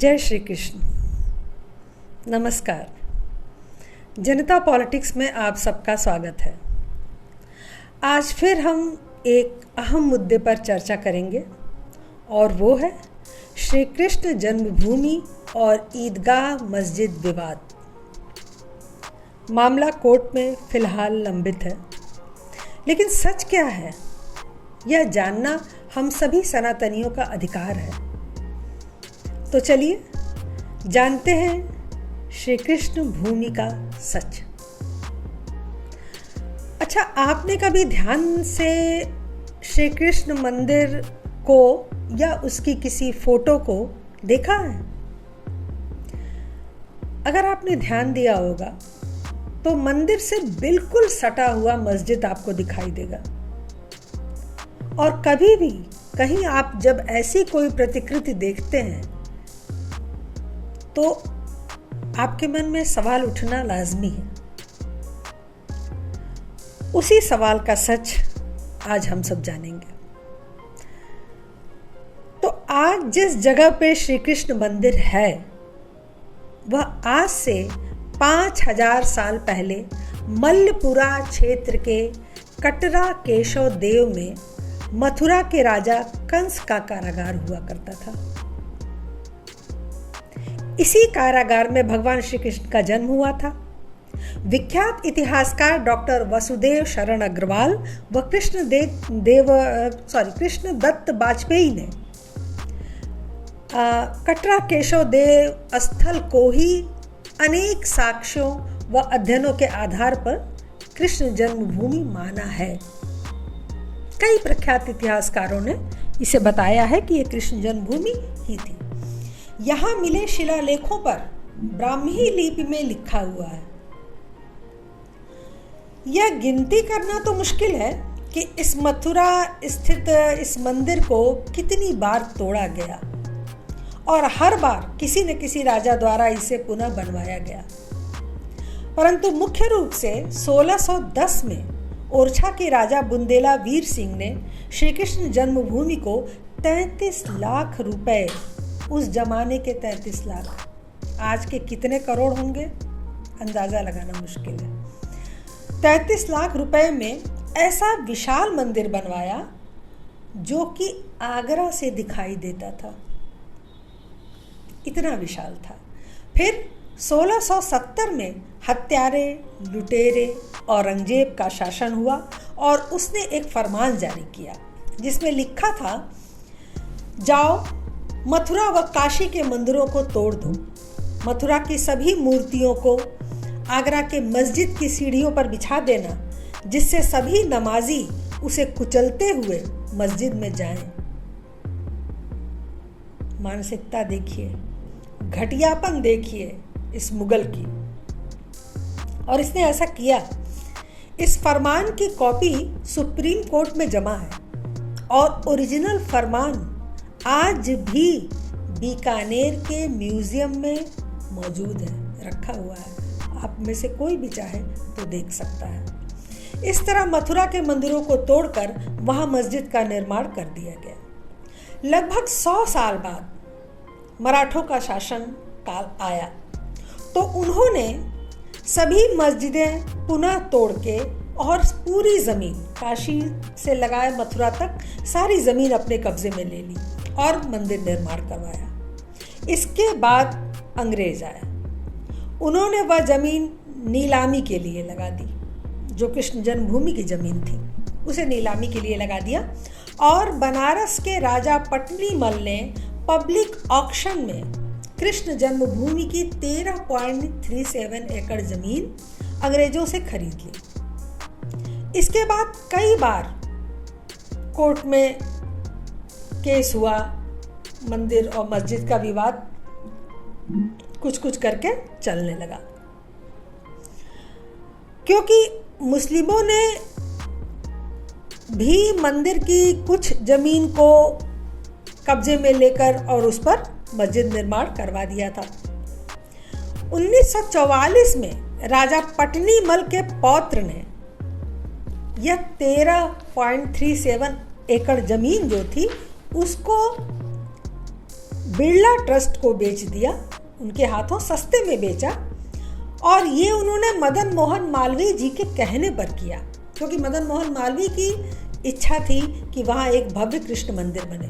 जय श्री कृष्ण। नमस्कार। जनता पॉलिटिक्स में आप सबका स्वागत है। आज फिर हम एक अहम मुद्दे पर चर्चा करेंगे और वो है श्री कृष्ण जन्मभूमि और ईदगाह मस्जिद विवाद। मामला कोर्ट में फिलहाल लंबित है, लेकिन सच क्या है यह जानना हम सभी सनातनियों का अधिकार है। तो चलिए जानते हैं श्री कृष्ण भूमि का सच। अच्छा, आपने कभी ध्यान से श्री कृष्ण मंदिर को या उसकी किसी फोटो को देखा है? अगर आपने ध्यान दिया होगा तो मंदिर से बिल्कुल सटा हुआ मस्जिद आपको दिखाई देगा। और कभी भी कहीं आप जब ऐसी कोई प्रतिकृति देखते हैं तो आपके मन में सवाल उठना लाजमी है। उसी सवाल का सच आज हम सब जानेंगे। तो आज जिस जगह पे श्री कृष्ण मंदिर है वह आज से 5000 साल पहले मल्लपुरा क्षेत्र के कटरा केशव देव में मथुरा के राजा कंस का कारागार हुआ करता था। इसी कारागार में भगवान श्री कृष्ण का जन्म हुआ था। विख्यात इतिहासकार डॉक्टर वसुदेव शरण अग्रवाल व कृष्ण दत्त वाजपेयी ने कटरा केशव देव स्थल को ही अनेक साक्ष्यों व अध्ययनों के आधार पर कृष्ण जन्मभूमि माना है। कई प्रख्यात इतिहासकारों ने इसे बताया है कि यह कृष्ण जन्मभूमि ही थी। यहाँ मिले शिलालेखों पर ब्राह्मी लिपि में लिखा हुआ है। यह गिनती करना तो मुश्किल है कि इस मथुरा स्थित इस मंदिर को कितनी बार तोड़ा गया और हर बार किसी न किसी राजा द्वारा इसे पुनः बनवाया गया। परंतु मुख्य रूप से 1610 में ओरछा के राजा बुंदेला वीर सिंह ने श्री कृष्ण जन्मभूमि को 33 लाख रुपए, उस जमाने के 33 लाख, आज के कितने करोड़ होंगे अंदाजा लगाना मुश्किल है, 33 लाख रुपए में ऐसा विशाल मंदिर बनवाया जो कि आगरा से दिखाई देता था। इतना विशाल था। फिर 1670 में हत्यारे, लुटेरे, औरंगजेब का शासन हुआ और उसने एक फरमान जारी किया जिसमें लिखा था, जाओ मथुरा व काशी के मंदिरों को तोड़ दो, मथुरा की सभी मूर्तियों को आगरा के मस्जिद की सीढ़ियों पर बिछा देना, जिससे सभी नमाजी उसे कुचलते हुए मस्जिद में जाएं। मानसिकता देखिए, घटियापन देखिए इस मुगल की। और इसने ऐसा किया। इस फरमान की कॉपी सुप्रीम कोर्ट में जमा है और ओरिजिनल फरमान आज भी बीकानेर के म्यूजियम में मौजूद है, रखा हुआ है। आप में से कोई भी चाहे तो देख सकता है। इस तरह मथुरा के मंदिरों को तोड़कर वहां मस्जिद का निर्माण कर दिया गया। लगभग 100 साल बाद मराठों का शासन काल आया तो उन्होंने सभी मस्जिदें पुनः तोड़ के और पूरी जमीन, काशी से लगाए मथुरा तक सारी जमीन अपने कब्जे में ले ली और मंदिर निर्माण करवाया। इसके बाद अंग्रेज आए। उन्होंने वह जमीन नीलामी के लिए लगा दी। जो कृष्ण जन्मभूमि की जमीन थी उसे नीलामी के लिए लगा दिया और बनारस के राजा पटनीमल ने पब्लिक ऑक्शन में कृष्ण जन्मभूमि की 13.37 एकड़ जमीन अंग्रेजों से खरीद ली। इसके बाद कई बार कोर्ट में केस हुआ। मंदिर और मस्जिद का विवाद कुछ करके चलने लगा, क्योंकि मुस्लिमों ने भी मंदिर की कुछ जमीन को कब्जे में लेकर और उस पर मस्जिद निर्माण करवा दिया था। 1944 में राजा पटनीमल के पौत्र ने यह 13.37 एकड़ जमीन जो थी उसको बिरला ट्रस्ट को बेच दिया, उनके हाथों सस्ते में बेचा। और ये उन्होंने मदन मोहन मालवीय जी के कहने पर किया, क्योंकि मदन मोहन मालवीय की इच्छा थी कि वहाँ एक भव्य कृष्ण मंदिर बने।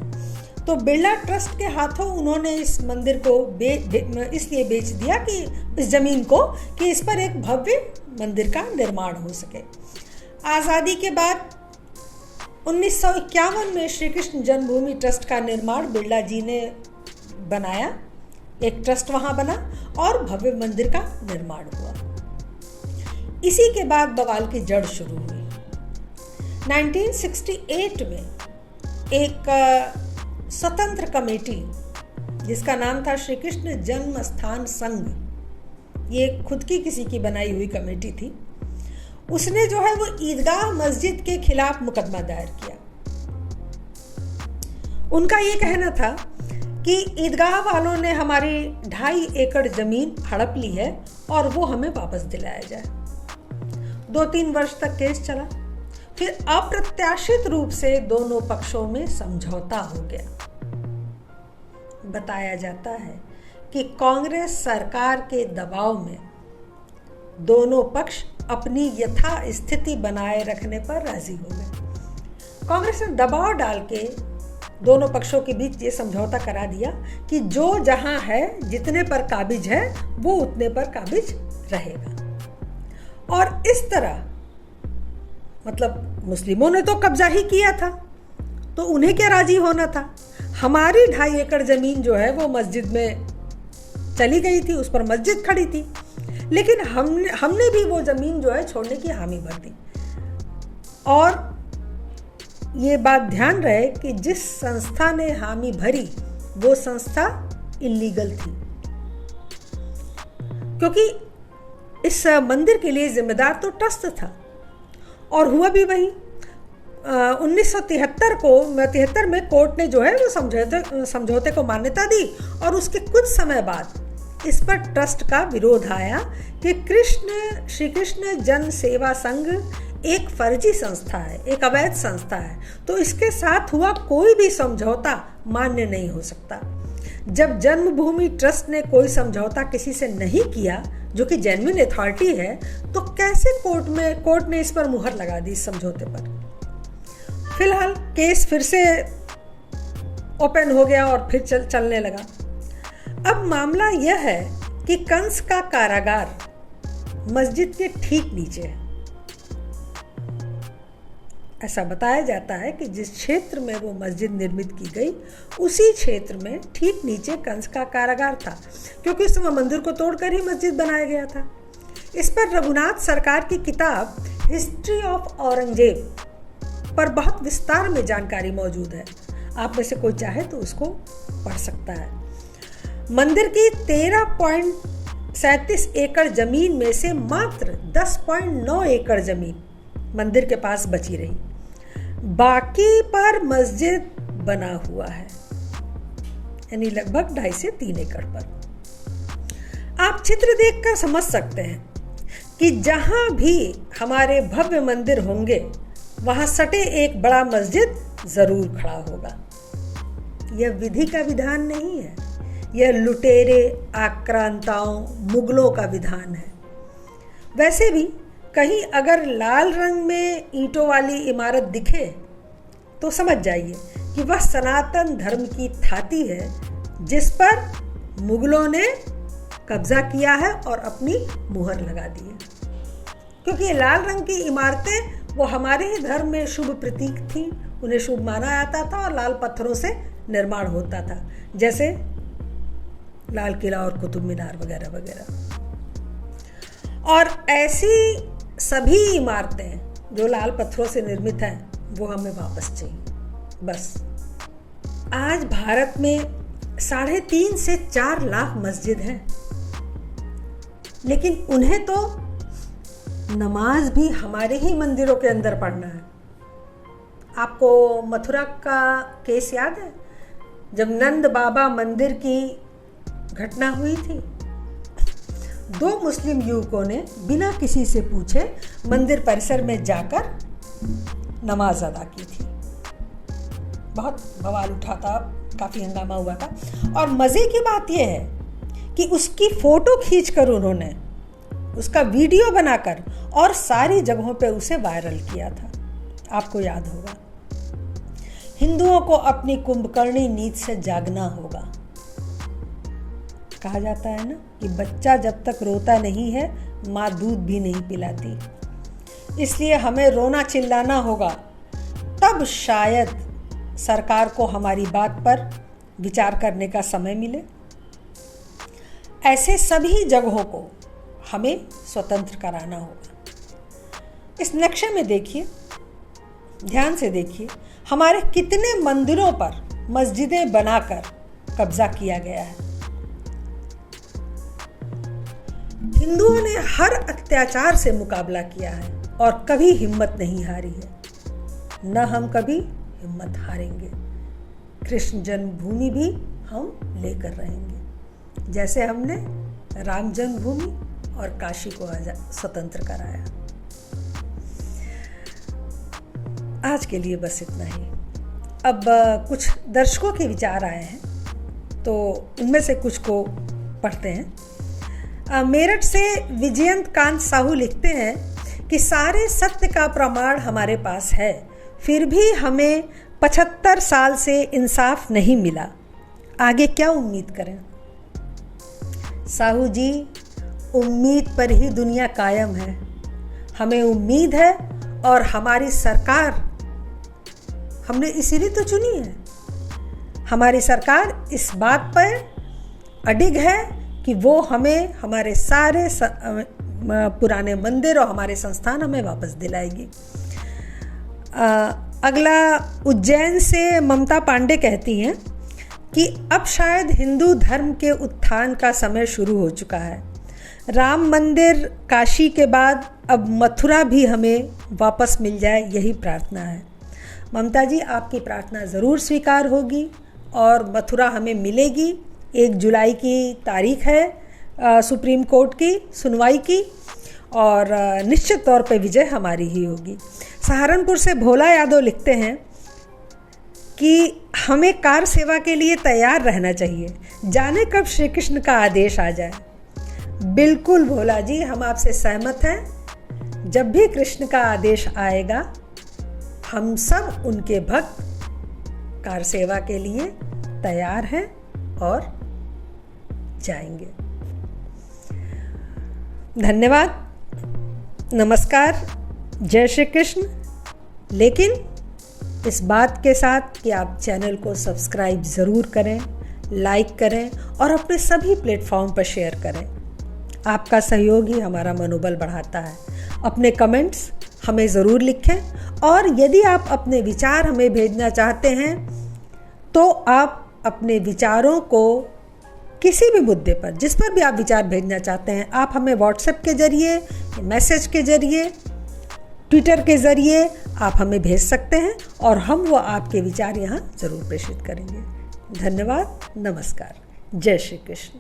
तो बिरला ट्रस्ट के हाथों उन्होंने इस मंदिर को इसलिए बेच दिया कि इस जमीन को, कि इस पर एक भव्य मंदिर का निर्माण हो सके। आज़ादी के बाद 1951 में श्री कृष्ण जन्मभूमि ट्रस्ट का निर्माण बिरला जी ने बनाया। एक ट्रस्ट वहां बना और भव्य मंदिर का निर्माण हुआ। इसी के बाद बवाल की जड़ शुरू हुई। 1968 में एक स्वतंत्र कमेटी, जिसका नाम था श्री कृष्ण जन्म स्थान संघ, ये खुद की किसी की बनाई हुई कमेटी थी, उसने जो है वो ईदगाह मस्जिद के खिलाफ मुकदमा दायर किया। उनका ये कहना था कि ईदगाह वालों ने हमारी 2.5 एकड़ जमीन हड़प ली है और वो हमें वापस दिलाया जाए। 2-3 वर्ष तक केस चला। फिर अप्रत्याशित रूप से दोनों पक्षों में समझौता हो गया। बताया जाता है कि कांग्रेस सरकार के दबाव में दोनों पक्ष अपनी यथा स्थिति बनाए रखने पर राजी हो गए। कांग्रेस ने दबाव डाल के दोनों पक्षों के बीच ये समझौता करा दिया कि जो जहां है, जितने पर काबिज है, वो उतने पर काबिज रहेगा। और इस तरह, मतलब मुस्लिमों ने तो कब्जा ही किया था, तो उन्हें क्या राजी होना था। हमारी 2.5 एकड़ जमीन जो है वो मस्जिद में चली गई थी, उस पर मस्जिद खड़ी थी, लेकिन हमने भी वो जमीन जो है छोड़ने की हामी भर दी। और ये बात ध्यान रहे कि जिस संस्था ने हामी भरी वो संस्था इल्लीगल थी, क्योंकि इस मंदिर के लिए जिम्मेदार तो ट्रस्ट था। और हुआ भी वही। 1973 में कोर्ट ने जो है वो समझौते को मान्यता दी और उसके कुछ समय बाद इस पर ट्रस्ट का विरोध आया कि श्री कृष्ण जन सेवा संघ एक फर्जी संस्था है, एक अवैध संस्था है, तो इसके साथ हुआ कोई भी समझौता मान्य नहीं हो सकता। जब जन्मभूमि ट्रस्ट ने कोई समझौता किसी से नहीं किया जो कि जेन्युइन अथॉरिटी है, तो कैसे कोर्ट ने इस पर मुहर लगा दी इस समझौते पर। फिलहाल केस फिर से ओपन हो गया और फिर चलने लगा। अब मामला यह है कि कंस का कारागार मस्जिद के ठीक नीचे है। ऐसा बताया जाता है कि जिस क्षेत्र में वो मस्जिद निर्मित की गई, उसी क्षेत्र में ठीक नीचे कंस का कारागार था, क्योंकि उस समय मंदिर को तोड़कर ही मस्जिद बनाया गया था। इस पर रघुनाथ सरकार की किताब हिस्ट्री ऑफ औरंगजेब पर बहुत विस्तार में जानकारी मौजूद है। आप में से कोई चाहे तो उसको पढ़ सकता है। मंदिर की 13.37 एकड़ जमीन में से मात्र 10.9 एकड़ जमीन मंदिर के पास बची रही, बाकी पर मस्जिद बना हुआ है, यानी लगभग 2.5 से 3 एकड़ पर। आप चित्र देखकर समझ सकते हैं कि जहां भी हमारे भव्य मंदिर होंगे वहां सटे एक बड़ा मस्जिद जरूर खड़ा होगा। यह विधि का विधान नहीं है, यह लुटेरे, आक्रांताओं, मुगलों का विधान है। वैसे भी कहीं अगर लाल रंग में ईंटों वाली इमारत दिखे तो समझ जाइए कि वह सनातन धर्म की थाती है जिस पर मुगलों ने कब्जा किया है और अपनी मुहर लगा दी है। क्योंकि लाल रंग की इमारतें वो हमारे ही धर्म में शुभ प्रतीक थी, उन्हें शुभ माना जाता था और लाल पत्थरों से निर्माण होता था, जैसे लाल किला और कुतुब मीनार वगैरह वगैरह। और ऐसी सभी इमारतें जो लाल पत्थरों से निर्मित हैं वो हमें वापस चाहिए। बस आज भारत में 3.5 से 4 लाख मस्जिद हैं, लेकिन उन्हें तो नमाज भी हमारे ही मंदिरों के अंदर पढ़ना है। आपको मथुरा का केस याद है, जब नंद बाबा मंदिर की घटना हुई थी? 2 मुस्लिम युवकों ने बिना किसी से पूछे मंदिर परिसर में जाकर नमाज अदा की थी। बहुत बवाल उठा था, काफ़ी हंगामा हुआ था। और मज़े की बात यह है कि उसकी फ़ोटो खींचकर उन्होंने उसका वीडियो बनाकर और सारी जगहों पे उसे वायरल किया था। आपको याद होगा। हिंदुओं को अपनी कुंभकर्णी नींद से जागना होगा। कहा जाता है ना कि बच्चा जब तक रोता नहीं है माँ दूध भी नहीं पिलाती। इसलिए हमें रोना चिल्लाना होगा, तब शायद सरकार को हमारी बात पर विचार करने का समय मिले। ऐसे सभी जगहों को हमें स्वतंत्र कराना होगा। इस नक्शे में देखिए, ध्यान से देखिए, हमारे कितने मंदिरों पर मस्जिदें बनाकर कब्जा किया गया है। हिंदुओं ने हर अत्याचार से मुकाबला किया है और कभी हिम्मत नहीं हारी है, न हम कभी हिम्मत हारेंगे। कृष्ण जन्मभूमि भी हम लेकर रहेंगे, जैसे हमने राम जन्मभूमि और काशी को स्वतंत्र कराया। आज के लिए बस इतना ही। अब कुछ दर्शकों के विचार आए हैं, तो उनमें से कुछ को पढ़ते हैं। मेरठ से विजयंत कांत साहू लिखते हैं कि सारे सत्य का प्रमाण हमारे पास है, फिर भी हमें 75 साल से इंसाफ नहीं मिला, आगे क्या उम्मीद करें। साहू जी, उम्मीद पर ही दुनिया कायम है। हमें उम्मीद है और हमारी सरकार हमने इसीलिए तो चुनी है। हमारी सरकार इस बात पर अडिग है कि वो हमें हमारे सारे पुराने मंदिर और हमारे संस्थान हमें वापस दिलाएगी। अगला उज्जैन से ममता पांडे कहती हैं कि अब शायद हिंदू धर्म के उत्थान का समय शुरू हो चुका है। राम मंदिर काशी के बाद अब मथुरा भी हमें वापस मिल जाए, यही प्रार्थना है। ममता जी, आपकी प्रार्थना ज़रूर स्वीकार होगी और मथुरा हमें मिलेगी। 1 जुलाई की तारीख है सुप्रीम कोर्ट की सुनवाई की, और निश्चित तौर पे विजय हमारी ही होगी। सहारनपुर से भोला यादव लिखते हैं कि हमें कार सेवा के लिए तैयार रहना चाहिए, जाने कब श्री कृष्ण का आदेश आ जाए। बिल्कुल भोला जी, हम आपसे सहमत हैं। जब भी कृष्ण का आदेश आएगा, हम सब उनके भक्त कार सेवा के लिए तैयार हैं और जाएंगे। धन्यवाद, नमस्कार, जय श्री कृष्ण। लेकिन इस बात के साथ कि आप चैनल को सब्सक्राइब ज़रूर करें, लाइक करें और अपने सभी प्लेटफॉर्म पर शेयर करें। आपका सहयोग ही हमारा मनोबल बढ़ाता है। अपने कमेंट्स हमें ज़रूर लिखें, और यदि आप अपने विचार हमें भेजना चाहते हैं तो आप अपने विचारों को किसी भी मुद्दे पर, जिस पर भी आप विचार भेजना चाहते हैं, आप हमें व्हाट्सएप के ज़रिए, मैसेज के ज़रिए, ट्विटर के ज़रिए आप हमें भेज सकते हैं और हम वो आपके विचार यहाँ ज़रूर प्रेषित करेंगे। धन्यवाद, नमस्कार, जय श्री कृष्ण।